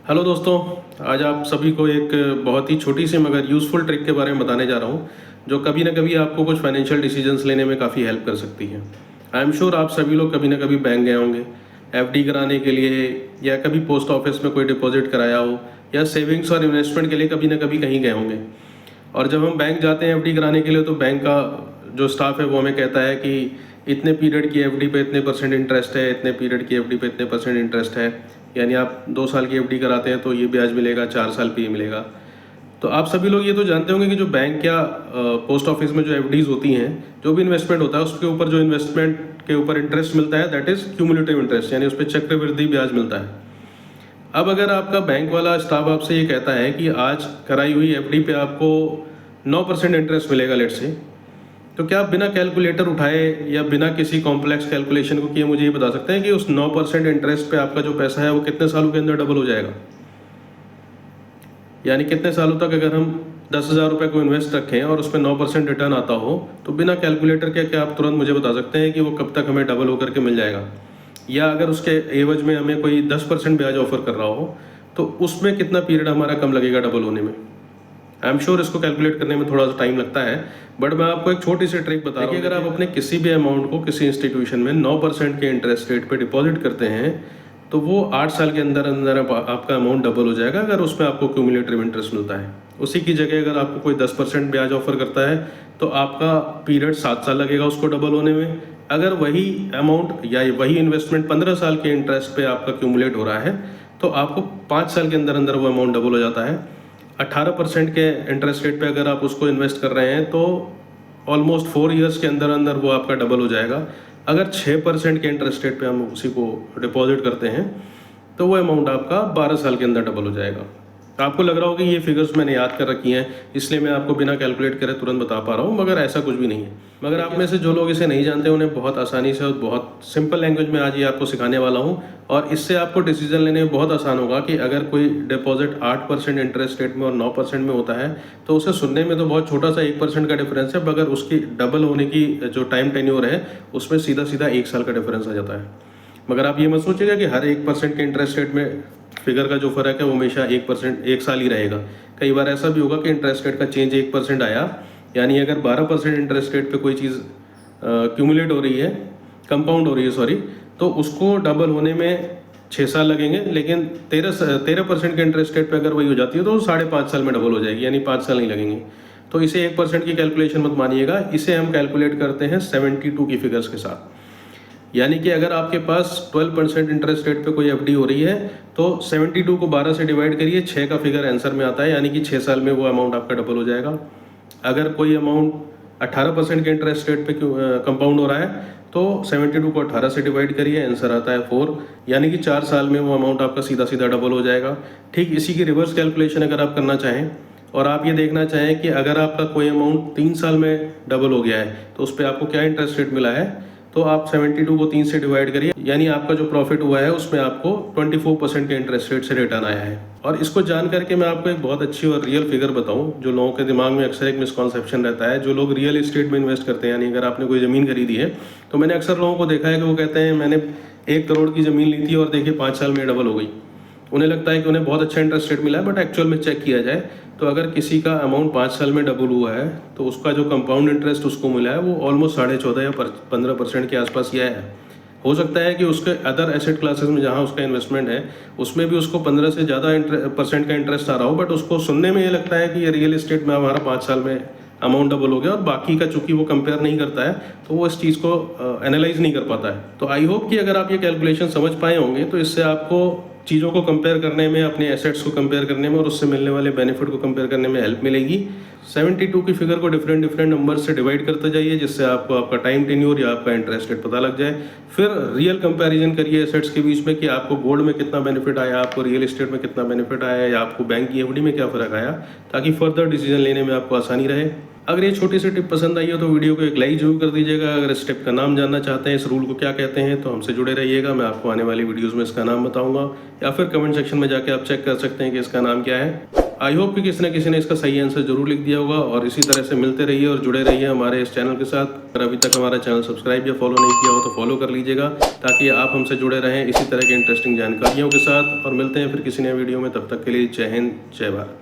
Hello दोस्तों, आज आप सभी को एक बहुत ही छोटी सी मगर यूज़फुल ट्रिक के बारे में बताने जा रहा हूँ, जो कभी ना कभी आपको कुछ फाइनेंशियल डिसीजंस लेने में काफ़ी हेल्प कर सकती है। आई एम श्योर आप सभी लोग कभी ना कभी बैंक गए होंगे एफडी कराने के लिए, या कभी पोस्ट ऑफिस में कोई डिपॉजिट कराया हो, या सेविंग्स और इन्वेस्टमेंट के लिए कभी ना कभी कहीं गए होंगे। और जब हम बैंक जाते हैं एफडी कराने के लिए, तो बैंक का जो स्टाफ है वो हमें कहता है कि इतने पीरियड की एफडी पे इतने परसेंट इंटरेस्ट है, इतने पीरियड की एफडी पे इतने परसेंट इंटरेस्ट है। यानी आप 2 साल की एफडी कराते हैं तो ये ब्याज मिलेगा, 4 साल पे ये मिलेगा। तो आप सभी लोग ये तो जानते होंगे कि जो बैंक या पोस्ट ऑफिस में जो एफडीज होती हैं, जो भी इन्वेस्टमेंट होता है उसके ऊपर जो इन्वेस्टमेंट के ऊपर इंटरेस्ट मिलता है, दैट इज़ क्यूमुलेटिव इंटरेस्ट, यानी उस पर चक्रवृद्धि ब्याज मिलता है। अब अगर आपका बैंक वाला स्टाफ आपसे ये कहता है कि आज कराई हुई एफडी पे आपको 9% इंटरेस्ट मिलेगा लेट से, तो क्या आप बिना कैलकुलेटर उठाए या बिना किसी कॉम्प्लेक्स कैलकुलेशन को किए मुझे ये बता सकते हैं कि उस 9% इंटरेस्ट पे आपका जो पैसा है वो कितने सालों के अंदर डबल हो जाएगा? यानी कितने सालों तक अगर हम 10,000 रुपये को इन्वेस्ट रखें और उस पर 9% रिटर्न आता हो, तो बिना कैलकुलेटर के क्या आप तुरंत मुझे बता सकते हैं कि वो कब तक हमें डबल होकर के मिल जाएगा? या अगर उसके एवज में हमें कोई 10% ब्याज ऑफर कर रहा हो, तो उसमें कितना पीरियड हमारा कम लगेगा डबल होने में? आई एम श्योर इसको कैलकुलेट करने में थोड़ा सा टाइम लगता है, बट मैं आपको एक छोटी सी ट्रिक बता रहा हूँ कि अगर आप अपने किसी भी अमाउंट को किसी इंस्टीट्यूशन में 9% के इंटरेस्ट रेट पे डिपॉजिट करते हैं, तो वो 8 साल के अंदर अंदर आपका अमाउंट डबल हो जाएगा अगर उसमें आपको क्यूमुलेटिव इंटरेस्ट मिलता है। उसी की जगह अगर आपको कोई 10% ब्याज ऑफर करता है, तो आपका पीरियड 7 साल लगेगा उसको डबल होने में। अगर वही अमाउंट या वही इन्वेस्टमेंट 15 साल के इंटरेस्ट पे आपका क्यूमुलेट हो रहा है, तो आपको 5 साल के अंदर अंदर वो अमाउंट डबल हो जाता है। 18% के इंटरेस्ट रेट पे अगर आप उसको इन्वेस्ट कर रहे हैं, तो ऑलमोस्ट 4 ईयर्स के अंदर अंदर वो आपका डबल हो जाएगा। अगर 6% के इंटरेस्ट रेट पे हम उसी को डिपॉजिट करते हैं, तो वो अमाउंट आपका 12 साल के अंदर डबल हो जाएगा। आपको लग रहा होगा कि ये फिगर्स मैंने याद कर रखी हैं, इसलिए मैं आपको बिना कैलकुलेट करे तुरंत बता पा रहा हूँ, मगर ऐसा कुछ भी नहीं है। मगर आप में से जो लोग इसे नहीं जानते, उन्हें बहुत आसानी से और बहुत सिंपल लैंग्वेज में आज ये आपको सिखाने वाला हूँ, और इससे आपको डिसीजन लेने में बहुत आसान होगा कि अगर कोई डिपॉजिट 8% इंटरेस्ट रेट में और 9% में होता है, तो उसे सुनने में तो बहुत छोटा सा 1% का डिफरेंस है, मगर उसकी डबल होने की जो टाइम टेन्योर है उसमें सीधा सीधा 1 साल का डिफरेंस आ जाता है। मगर आप ये मत सोचिएगा कि हर 1% के इंटरेस्ट रेट में फिगर का जो फर्क है वो हमेशा 1 साल ही रहेगा। कई बार ऐसा भी होगा कि इंटरेस्ट रेट का चेंज 1% आया, यानी अगर 12% इंटरेस्ट रेट पे कोई चीज़ क्यूमुलेट हो रही है, कंपाउंड हो रही है सॉरी, तो उसको डबल होने में 6 साल लगेंगे, लेकिन 13% के इंटरेस्ट रेट पे अगर वही हो जाती है तो 5.5 साल में डबल हो जाएगी, यानी 5 साल नहीं लगेंगे। तो इसे 1% की कैलकुलेशन मत मानिएगा, इसे हम कैलकुलेट करते हैं 72 की फिगर्स के साथ। यानी कि अगर आपके पास 12% इंटरेस्ट रेट पे कोई एफडी हो रही है, तो 72 को 12 से डिवाइड करिए, 6 का फिगर आंसर में आता है, यानी कि 6 साल में वो अमाउंट आपका डबल हो जाएगा। अगर कोई अमाउंट 18% के इंटरेस्ट रेट पे कंपाउंड हो रहा है, तो 72 को 18 से डिवाइड करिए, आंसर आता है 4, यानी कि 4 साल में वो अमाउंट आपका सीधा सीधा डबल हो जाएगा। ठीक इसी की रिवर्स कैलकुलेशन अगर आप करना चाहें और आप ये देखना चाहें कि अगर आपका कोई अमाउंट 3 साल में डबल हो गया है, तो उस पर आपको क्या इंटरेस्ट रेट मिला है, तो आप 72 को 3 से डिवाइड करिए, यानी आपका जो प्रॉफिट हुआ है उसमें आपको 24% के इंटरेस्ट रेट से रिटर्न आया है। और इसको जान करके मैं आपको एक बहुत अच्छी और रियल फिगर बताऊं, जो लोगों के दिमाग में अक्सर एक मिसकॉन्सेप्शन रहता है। जो लोग रियल एस्टेट में इन्वेस्ट करते हैं, यानी अगर आपने कोई ज़मीन खरीदी है, तो मैंने अक्सर लोगों को देखा है कि वो कहते हैं मैंने 1 करोड़ की ज़मीन ली थी और देखिए 5 साल में डबल हो गई। उन्हें लगता है कि उन्हें बहुत अच्छा इंटरेस्ट रेट मिला है, बट एक्चुअल में चेक किया जाए तो अगर किसी का अमाउंट 5 साल में डबल हुआ है, तो उसका जो कंपाउंड इंटरेस्ट उसको मिला है वो ऑलमोस्ट 14.5 या 15% के आसपास ही आया है। हो सकता है कि उसके अदर एसेट क्लासेस में जहाँ उसका इन्वेस्टमेंट है, उसमें भी उसको 15 से ज़्यादा % का इंटरेस्ट आ रहा हो, बट उसको सुनने में ये लगता है कि ये रियल एस्टेट में हमारा 5 साल में अमाउंट डबल हो गया, और बाकी का चूंकि वो कंपेयर नहीं करता है, तो वो इस चीज़ को एनालाइज नहीं कर पाता है। तो आई होप कि अगर आप ये कैलकुलेशन समझ पाए होंगे, तो इससे आपको चीज़ों को कंपेयर करने में, अपने एसेट्स को कंपेयर करने में और उससे मिलने वाले बेनिफिट को कंपेयर करने में हेल्प मिलेगी। 72 की फिगर को डिफरेंट नंबर से डिवाइड करते जाइए, जिससे आपको आपका टाइम टेन्योर या आपका इंटरेस्ट रेट पता लग जाए। फिर रियल कंपैरिजन करिए एसेट्स के बीच में कि आपको गोल्ड में कितना बेनिफिट आया, आपको रियल एस्टेट में कितना बेनिफिट आया, या आपको बैंक की एफडी में क्या फ़र्क आया, ताकि फर्दर डिसीजन लेने में आपको आसानी रहे। अगर ये छोटी सी टिप पसंद आई हो तो वीडियो को एक लाइक जरूर कर दीजिएगा। अगर इस टिप का नाम जानना चाहते हैं, इस रूल को क्या कहते हैं, तो हमसे जुड़े रहिएगा। मैं आपको आने वाली वीडियोस में इसका नाम बताऊंगा, या फिर कमेंट सेक्शन में जाके आप चेक कर सकते हैं कि इसका नाम क्या है। आई होप कि किसी न किसी ने इसका सही आंसर जरूर लिख दिया होगा। और इसी तरह से मिलते रहिए और जुड़े रहिए हमारे इस चैनल के साथ। अगर अभी तक हमारा चैनल सब्सक्राइब या फॉलो नहीं किया हो तो फॉलो कर लीजिएगा, ताकि आप हमसे जुड़े रहें इसी तरह के इंटरेस्टिंग जानकारियों के साथ। और मिलते हैं फिर किसी नए वीडियो में, तब तक के लिए जय हिंद, जय भारत।